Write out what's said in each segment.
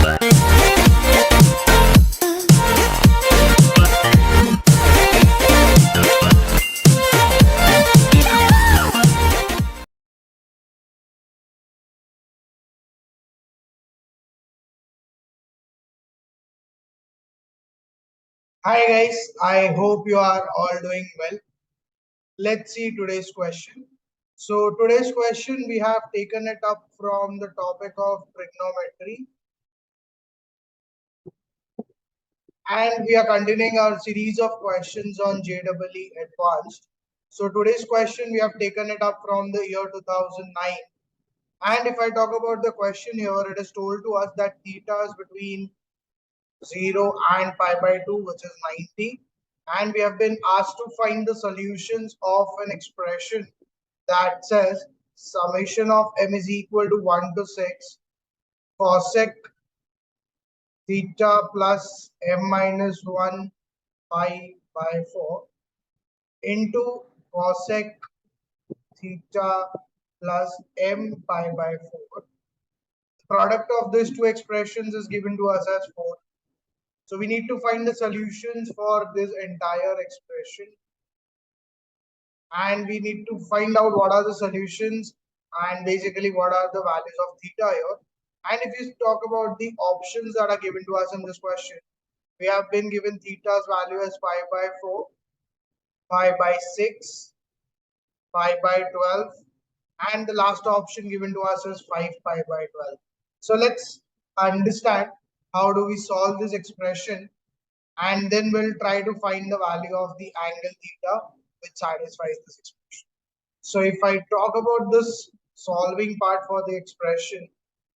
Hi guys, I hope you are all doing well. Let's see today's question. So today's question we have taken it up from the topic of trigonometry, and we are continuing our series of questions on JEE Advanced. So today's question we have taken it up from the year 2009, and if I talk about the question here, it is told to us that theta is between 0 and pi by 2, which is 90, and we have been asked to find the solutions of an expression that says summation of m is equal to 1 to 6 cosec theta plus m minus 1 pi by 4 into cosec theta plus m pi by 4. The product of these two expressions is given to us as 4. So we need to find the solutions for this entire expression, and we need to find out what are the solutions and basically what are the values of theta here. And if you talk about the options that are given to us in this question, we have been given theta's value as pi by 4, pi by 6, pi by 12, and the last option given to us is 5 pi by 12. So let's understand how do we solve this expression, and then we'll try to find the value of the angle theta which satisfies this expression. So if I talk about this solving part for the expression,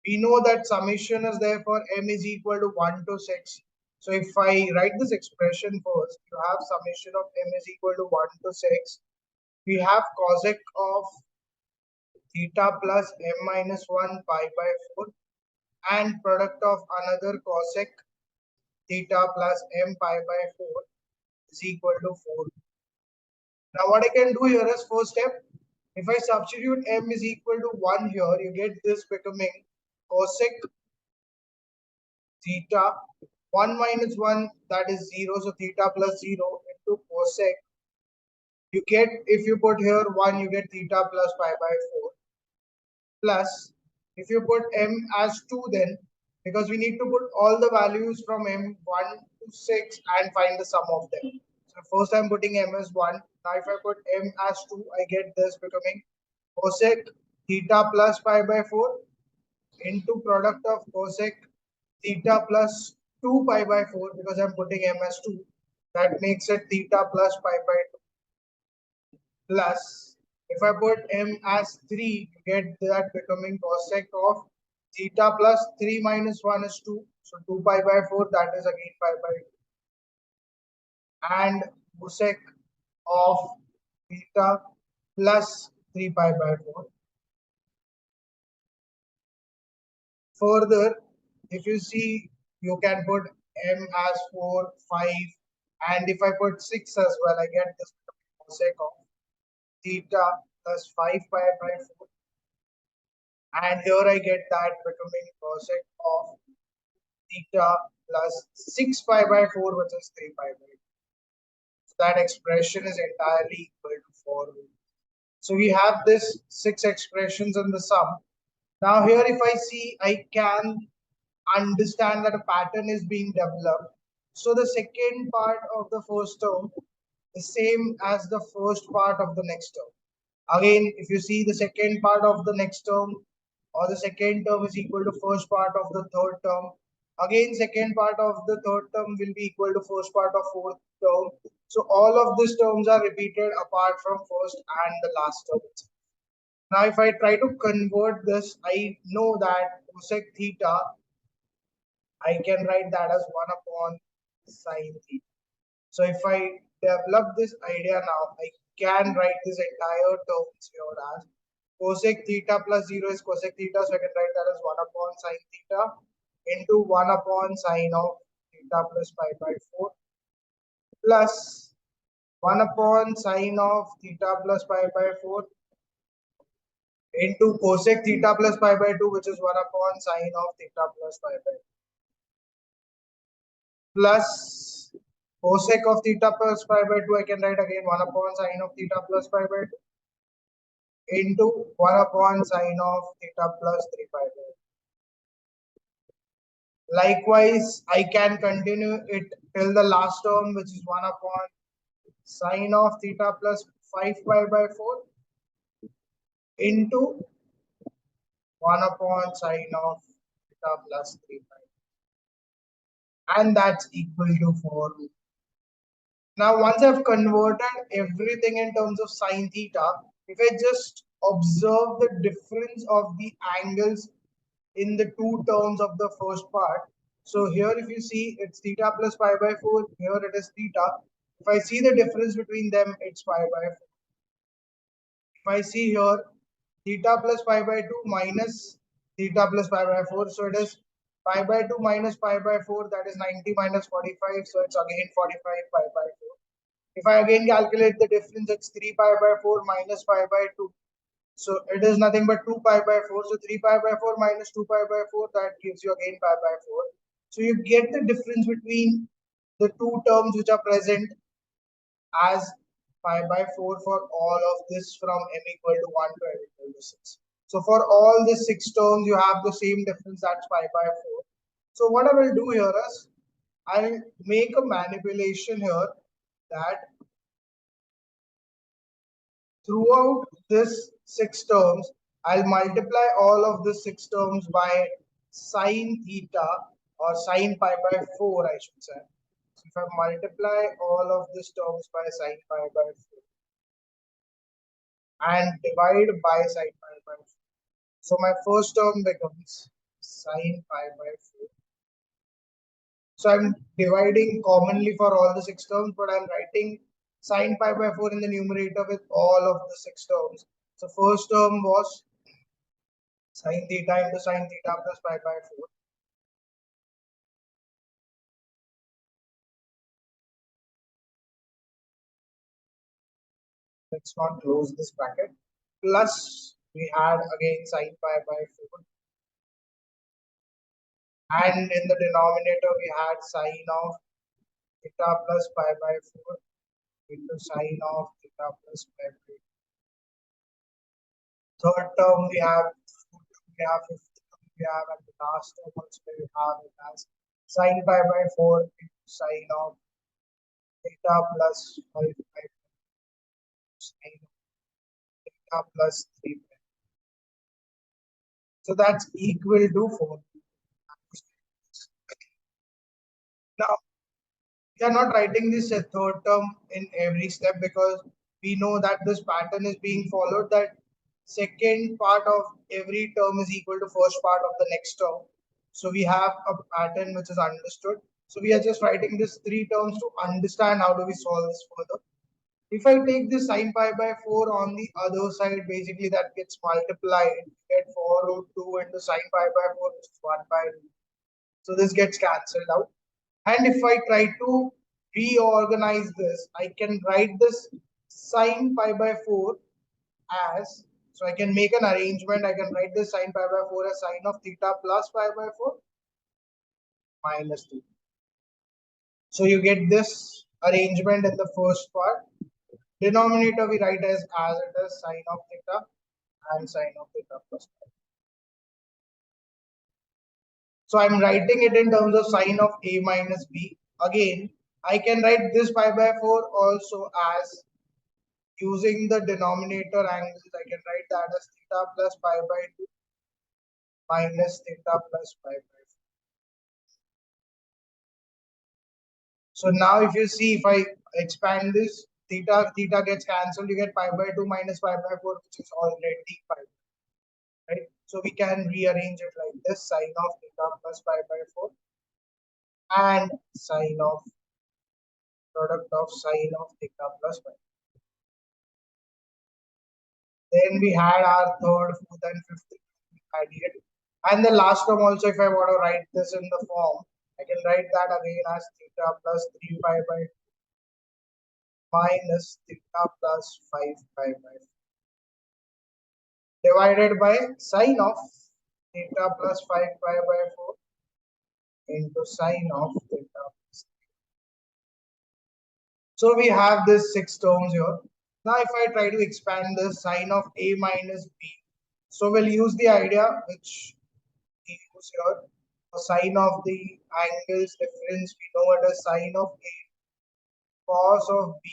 we know that summation is there for m is equal to 1 to 6. So if I write this expression first, you have summation of m is equal to 1 to 6. We have cosec of theta plus m minus 1 pi by 4 and product of another cosec theta plus m pi by 4 is equal to 4. Now what I can do here is, first step, if I substitute m is equal to 1 here, you get this becoming cosec theta 1 minus 1, that is 0, so theta plus 0 into cosec. You get, if you put here 1, you get theta plus pi by 4, plus if you put m as 2, then because we need to put all the values from m1 to 6 and find the sum of them. So first I'm putting m as 1. Now if I put m as 2, I get this becoming cosec theta plus pi by 4 into product of cosec theta plus 2 pi by 4, because I'm putting m as 2. That makes it theta plus pi by 2, plus if I put m as 3, you get that becoming cosec of theta plus 3 minus 1 is 2. So 2 pi by 4, that is again pi by 2. And cosec of theta plus 3 pi by 4. Further, if you see, you can put m as 4, 5, and if I put 6 as well, I get this cosec of theta plus 5 pi by 4. And here I get that becoming cosec of theta plus 6 pi by 4, which is 3 pi by 2. So that expression is entirely equal to 4. So we have this 6 expressions in the sum. Now here if I see, I can understand that a pattern is being developed. So the second part of the first term is same as the first part of the next term. Again, if you see, the second part of the next term or the second term is equal to first part of the third term. Again, second part of the third term will be equal to first part of fourth term. So all of these terms are repeated apart from first and the last term. Now if I try to convert this, I know that cosec theta, I can write that as 1 upon sine theta. So if I develop this idea now, I can write this entire terms here as cosec theta plus 0 is cosec theta, so I can write that as 1 upon sine theta into 1 upon sine of theta plus pi by 4 plus 1 upon sine of theta plus pi by 4 into cosec theta plus pi by 2, which is 1 upon sine of theta plus pi by 2. plus cosec of theta plus pi by 2, I can write again 1 upon sine of theta plus pi by 2 into 1 upon sine of theta plus 3 pi by 2. Likewise, I can continue it till the last term, which is 1 upon sine of theta plus 5 pi by 4 into 1 upon sine of theta plus 3 pi. And that's equal to 4. Now, once I've converted everything in terms of sine theta, if I just observe the difference of the angles in the two terms of the first part. So here if you see it's theta plus pi by 4, here it is theta. If I see the difference between them, it's pi by 4. If I see here theta plus pi by 2 minus theta plus pi by 4, so it is pi by 2 minus pi by 4, that is 90 minus 45, so it's again 45 pi by 4. If I again calculate the difference, it's 3 pi by 4 minus pi by 2. So it is nothing but 2 pi by 4. So 3 pi by 4 minus 2 pi by 4, that gives you again pi by 4. So you get the difference between the two terms which are present as pi by 4 for all of this from m equal to 1 to m equal to 6. So for all the 6 terms, you have the same difference, that's pi by 4. So what I will do here is, I'll make a manipulation here that throughout this 6 terms, I'll multiply all of the 6 terms by sine theta or sine pi by 4, I should say. So if I multiply all of these terms by sine pi by 4 and divide by sine pi by 4. So my first term becomes sine pi by 4. So I'm dividing commonly for all the 6 terms, but I'm writing sine pi by 4 in the numerator with all of the 6 terms. So first term was sine theta into sine theta plus pi by 4. Let's not close this bracket. Plus we had again sine pi by 4. And in the denominator we had sine of theta plus pi by 4 into sine of theta plus pi by 4. Third term we have fifth term we have, and the last term also we have it as sine pi by 4 into sine of theta plus 5 by 4 sine of theta plus 3 pi. So that's equal to 4. Now, we are not writing this third term in every step because we know that this pattern is being followed, that second part of every term is equal to first part of the next term. So we have a pattern which is understood. So we are just writing these 3 terms to understand how do we solve this further. If I take this sine pi by 4 on the other side, basically that gets multiplied. You get 4 root 2 into sine pi by 4, which is 1 by root. So this gets cancelled out. And if I try to reorganize this, I can write this sine pi by 4 as, so I can make an arrangement. I can write this sine pi by 4 as sine of theta plus pi by 4 minus theta. So you get this arrangement in the first part. Denominator we write as it is sine of theta and sine of theta plus pi. So I'm writing it in terms of sine of a minus b. Again, I can write this pi by 4 also as, using the denominator angles, I can write that as theta plus pi by 2 minus theta plus pi by 4. So now if you see, if I expand this, theta gets cancelled, you get pi by 2 minus pi by 4, which is already pi, right? So we can rearrange it like this, sine of theta plus pi by 4 and sine of product of sine of theta plus pi. Then we had our third, fourth, and fifth ideal. And the last term also, if I want to write this in the form, I can write that again as theta plus 3 pi by 2 minus theta plus 5 pi by 4 divided by sine of theta plus 5 pi by 4 into sine of theta plus So we have this 6 terms here. Now if I try to expand the sine of a minus b, so we'll use the idea which we use here. The sine of the angles difference, we know it as sine of a cos of b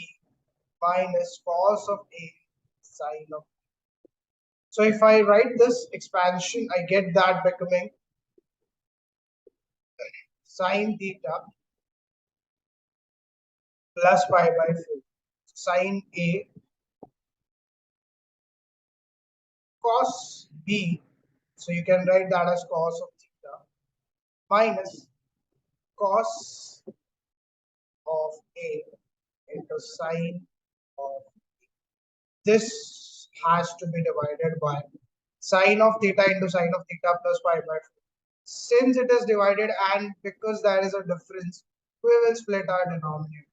minus cos of a sine of b. So if I write this expansion, I get that becoming sine theta plus pi by 4. Sine a cos b, so you can write that as cos of theta minus cos of a into sine of b. This has to be divided by sine of theta into sine of theta plus pi by 4. Since it is divided and because there is a difference, we will split our denominator.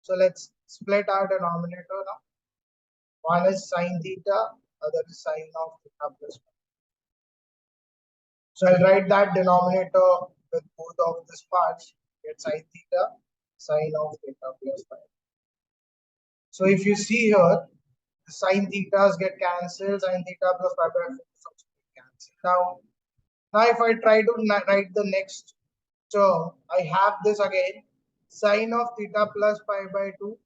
So let's split our denominator now. One is sine theta, other is sine of theta plus pi. So I'll write that denominator with both of these parts. Get sine theta, sine of theta plus pi. So if you see here, the sine thetas get cancelled, sine theta plus pi by 4 is also get cancelled. Now if I try to write the next term, I have this again, sine of theta plus pi by 2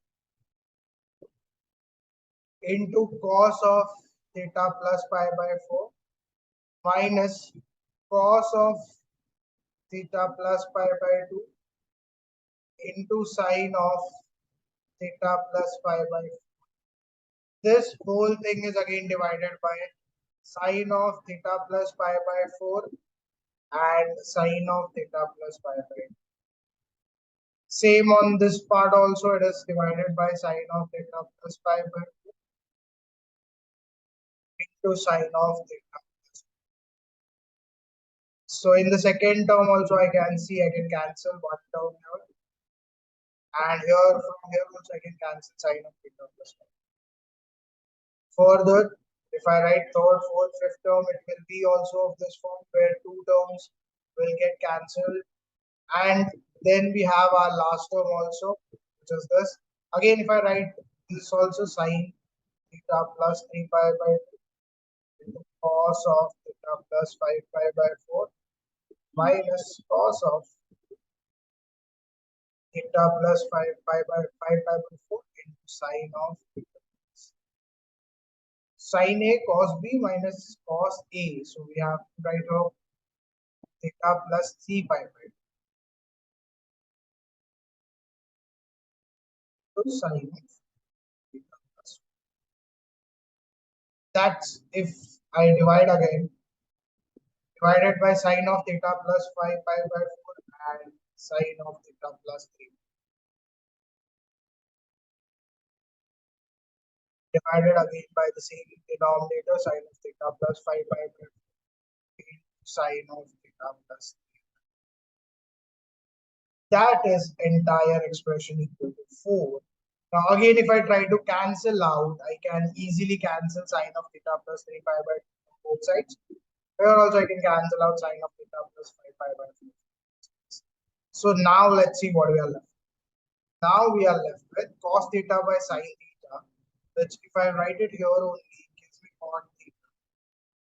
into cos of theta plus pi by 4 minus cos of theta plus pi by 2 into sine of theta plus pi by 4. This whole thing is again divided by sine of theta plus pi by 4 and sine of theta plus pi by 2. Same on this part also, it is divided by sine of theta plus pi by 2 into sine of theta plus. So in the second term also I can see I can cancel one term here, and here from here also I can cancel sine of theta plus pi. Further, if I write third, fourth, fifth term, it will be also of this form where two terms will get cancelled. And then we have our last term also, which is this. Again, if I write this also sine theta plus 3 pi by 2 into cos of theta plus 5 pi by 4 minus cos of theta plus 5 pi by 5 pi by 4 into sine of theta. Sine A cos B minus cos A. So we have to write off theta plus 3 pi by 2 sine of theta plus. That's if I divide again, divided by sine of theta plus 5 pi by 4 and sine of theta plus 3. Divided again by the same denominator, sine of theta plus 5 pi by 4 sine of theta plus 3. That is entire expression equal to 4. Now again, if I try to cancel out, I can easily cancel sine of theta plus 3 pi by 2 on both sides. Here also I can cancel out sine of theta plus 5 pi by 4. So now let's see what we are left. Now we are left with cos theta by sine theta, which if I write it here only, it gives me cot theta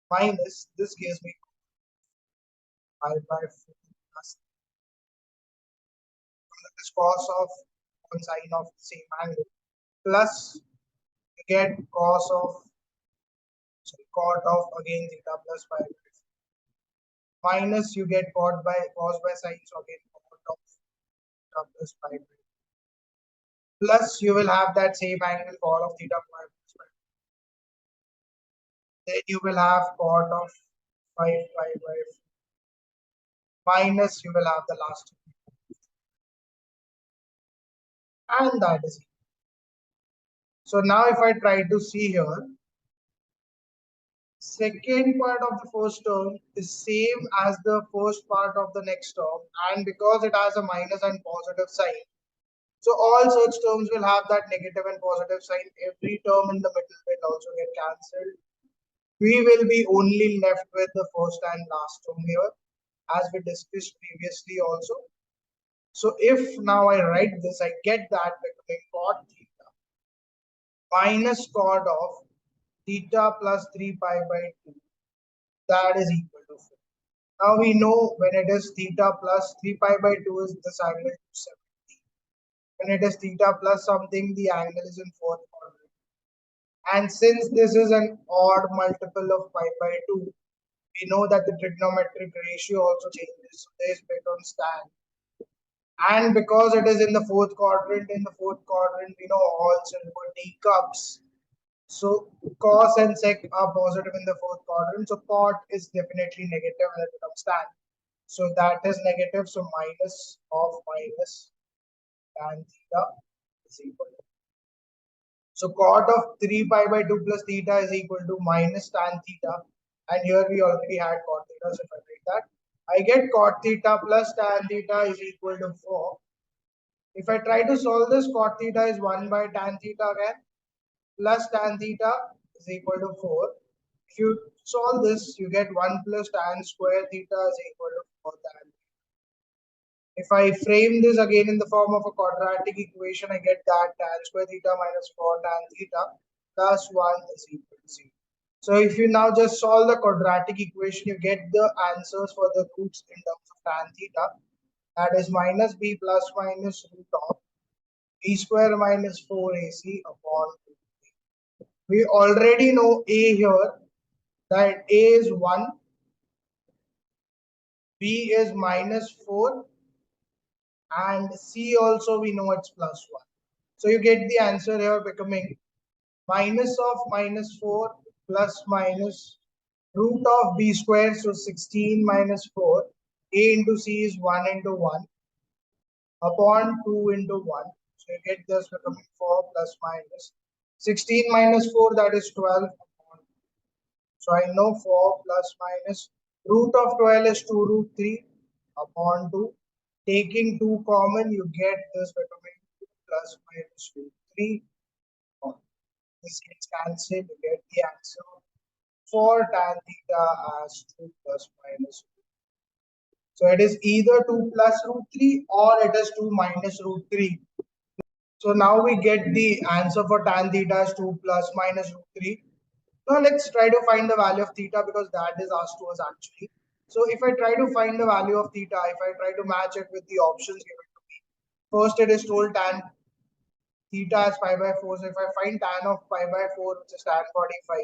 minus this gives me 5 by 4 plus this cos of one sine of the same angle plus you get cos of cot of again theta plus pi by 4 minus you get cos by sine, so again cot of theta plus pi by 4 plus you will have that same angle cot of theta pi plus pi. Then you will have cot of 5 pi by 4 minus you will have the last, and that is it. So now if I try to see here, second part of the first term is same as the first part of the next term, and because it has a minus and positive sign, so all such terms will have that negative and positive sign. Every term in the middle will also get cancelled. We will be only left with the first and last term here, as we discussed previously also. So if now I write this, I get that becoming cot theta minus cot of theta plus 3 pi by 2, that is equal to 4. Now we know when it is theta plus 3 pi by 2 is this angle 270. When it is theta plus something, the angle is in fourth quadrant. And since this is an odd multiple of pi by 2, we know that the trigonometric ratio also changes. So this becomes tan. And because it is in the fourth quadrant, we know all silver teacups. So cos and sec are positive in the fourth quadrant. So cot is definitely negative and it becomes tan. So that is negative. So minus of minus tan theta is equal to. So cot of 3 pi by 2 plus theta is equal to minus tan theta. And here we already had cot theta. So if I write that, I get cot theta plus tan theta is equal to 4. If I try to solve this, cot theta is 1 by tan theta again, plus tan theta is equal to 4. If you solve this, you get 1 plus tan square theta is equal to 4 tan. If I frame this again in the form of a quadratic equation, I get that tan square theta minus 4 tan theta plus 1 is equal to 0. So if you now just solve the quadratic equation, you get the answers for the roots in terms of tan theta. That is minus b plus minus root of b square minus 4ac upon 2. We already know a here, that a is 1, b is minus 4, and c also we know it's plus 1. So you get the answer here becoming minus of minus 4 plus minus root of b square, so 16 minus 4, a into c is 1 into 1 upon 2 into 1. So you get this becoming 4 plus minus 16 minus 4, that is 12 upon 2. So I know 4 plus minus root of 12 is 2 root 3 upon 2. Taking 2 common, you get this becoming 2 plus minus root 3. This gets cancelled, you get the answer for tan theta as 2 plus minus root 3. So it is either 2 plus root 3 or it is 2 minus root 3. So now we get the answer for tan theta as 2 plus minus root 3. Now let's try to find the value of theta because that is asked to us actually. So if I try to find the value of theta, if I try to match it with the options given to me, first it is told tan theta as pi by 4. So if I find tan of pi by 4, which is tan 45,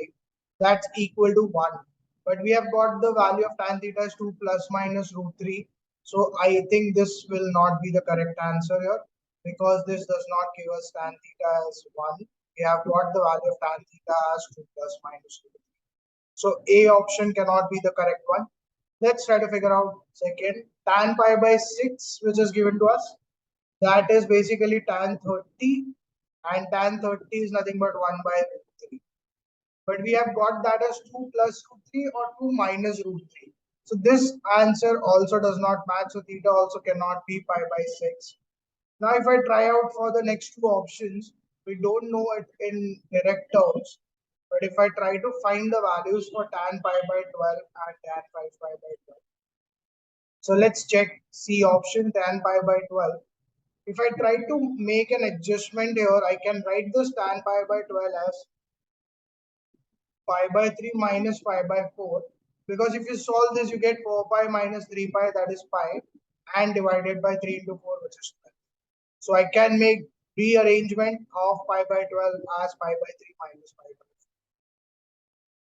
that's equal to 1. But we have got the value of tan theta as 2 plus minus root 3. So I think this will not be the correct answer here because this does not give us tan theta as 1. We have got the value of tan theta as 2 plus minus root 3. So A option cannot be the correct one. Let's try to figure out second. Tan pi by 6, which is given to us, that is basically tan 30, and tan 30 is nothing but 1 by root 3. But we have got that as 2 plus root 3 or 2 minus root 3. So this answer also does not match. So theta also cannot be pi by 6. Now if I try out for the next two options, we don't know it in direct terms. But if I try to find the values for tan pi by 12 and tan 5 pi by 12. So let's check C option, tan pi by 12. If I try to make an adjustment here, I can write this tan pi by 12 as pi by 3 minus pi by 4. Because if you solve this, you get 4 pi minus 3 pi, that is pi, and divided by 3 into 4, which is 12. So I can make rearrangement of pi by 12 as pi by 3 minus pi by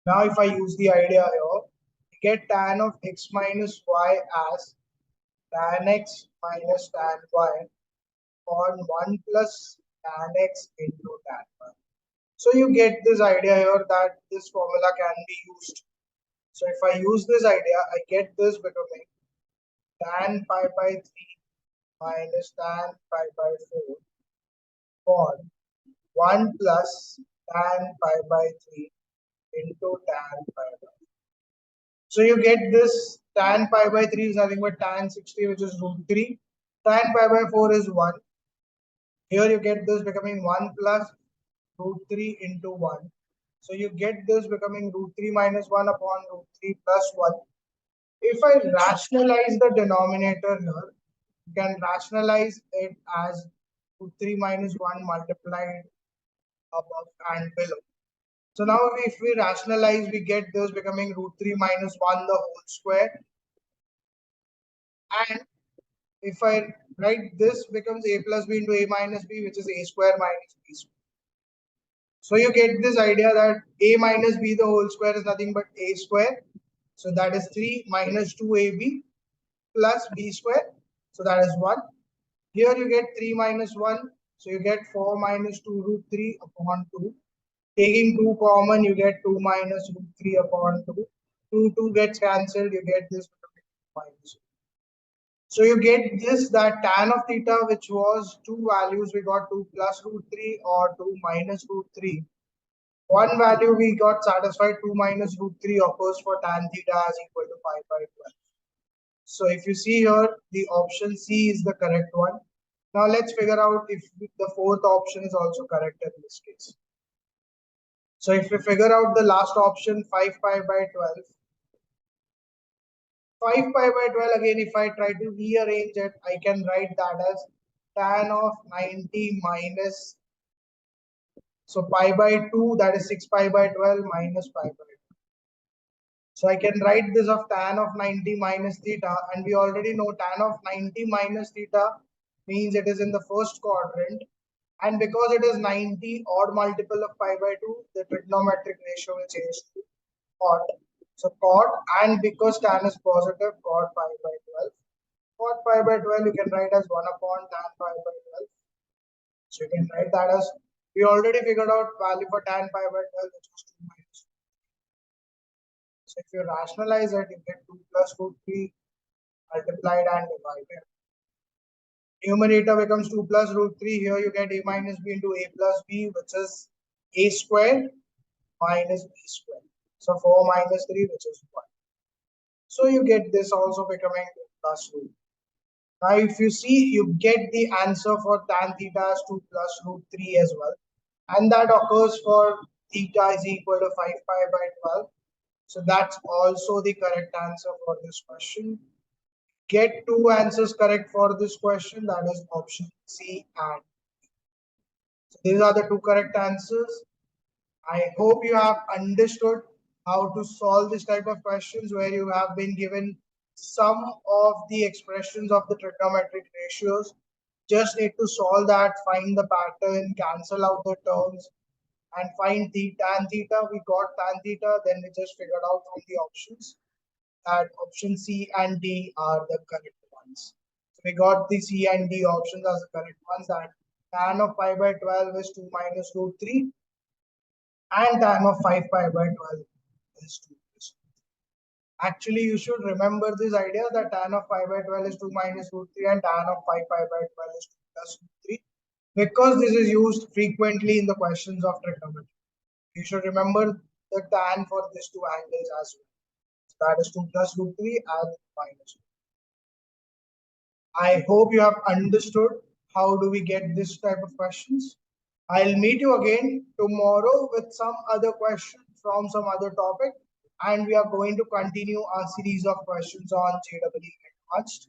4. Now if I use the idea here, I get tan of x minus y as tan x minus tan y on 1 plus tan x into tan y. So you get this idea here that this formula can be used. So if I use this idea, I get this becoming tan pi by 3 minus tan pi by 4 for 1 plus tan pi by 3 into tan pi by 4. So you get this tan pi by 3 is nothing but tan 60, which is root 3. Tan pi by 4 is 1. Here you get this becoming 1 plus root 3 into 1. So you get this becoming root 3 minus 1 upon root 3 plus 1. If I rationalize the denominator here, you can rationalize it as root 3 minus 1 multiplied above and below. So now if we rationalize, we get this becoming root 3 minus 1 the whole square. And if I write this becomes a plus b into a minus b, which is a square minus b square. So you get this idea that a minus b the whole square is nothing but a square. So that is 3 minus 2ab plus b square. So that is 1. Here you get 3 minus 1. So you get 4 minus 2 root 3 upon 2. Taking 2 common, you get 2 minus root 3 upon 2. 2 gets cancelled, you get this minus. So you get this, that tan of theta, which was two values, we got 2 plus root 3 or 2 minus root 3. One value we got satisfied, 2 minus root 3 occurs for tan theta as equal to pi by 12. So if you see here, the option C is the correct one. Now let's figure out if the fourth option is also correct in this case. So if we figure out the last option, 5 pi by 12. 5 pi by 12, again, if I try to rearrange it, I can write that as tan of 90 minus, so pi by 2, that is 6 pi by 12 minus pi by 12. So I can write this of tan of 90 minus theta, and we already know tan of 90 minus theta means it is in the first quadrant, and because it is 90 odd multiple of pi by 2, the trigonometric ratio will change to cot. So cot, and because tan is positive, cot pi by 12. Cot pi by 12 you can write as 1 upon tan pi by 12. So you can write that as, we already figured out value for tan pi by 12, which was 2 minus. So if you rationalize it, you get 2 plus root 3 multiplied and divided. Numerator becomes 2 plus root 3. Here you get a minus b into a plus b, which is a squared minus b squared. So 4 minus 3, which is 1. So you get this also becoming plus root. Now if you see, you get the answer for tan theta as 2 plus root 3 as well. And that occurs for theta is equal to 5 pi by 12. So that's also the correct answer for this question. Get two answers correct for this question, that is option C and D. So these are the two correct answers. I hope you have understood how to solve this type of questions where you have been given some of the expressions of the trigonometric ratios. Just need to solve that, find the pattern, cancel out the terms, and find the tan theta. We got tan theta, then we just figured out from the options that option C and D are the correct ones. So we got the C and D options as the correct ones, that tan of pi by 12 is 2 minus root 3 and tan of 5 pi by 12 is 2 plus root 3. Actually, you should remember this idea that tan of pi by 12 is 2 minus root 3 and tan of 5 pi by 12 is 2 plus root 3, because this is used frequently in the questions of trigonometry. You should remember the tan for these two angles as well. That is 2 plus root 3 and minus 2. I hope you have understood how do we get this type of questions. I'll meet you again tomorrow with some other question from some other topic, and we are going to continue our series of questions on JEE Advanced.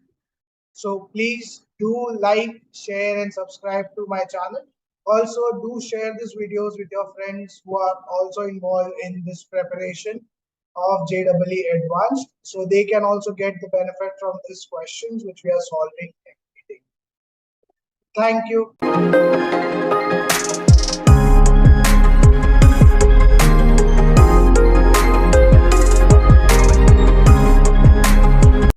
So please do like, share and subscribe to my channel. Also do share these videos with your friends who are also involved in this preparation of JEE Advanced, so they can also get the benefit from these questions which we are solving every day. Thank you.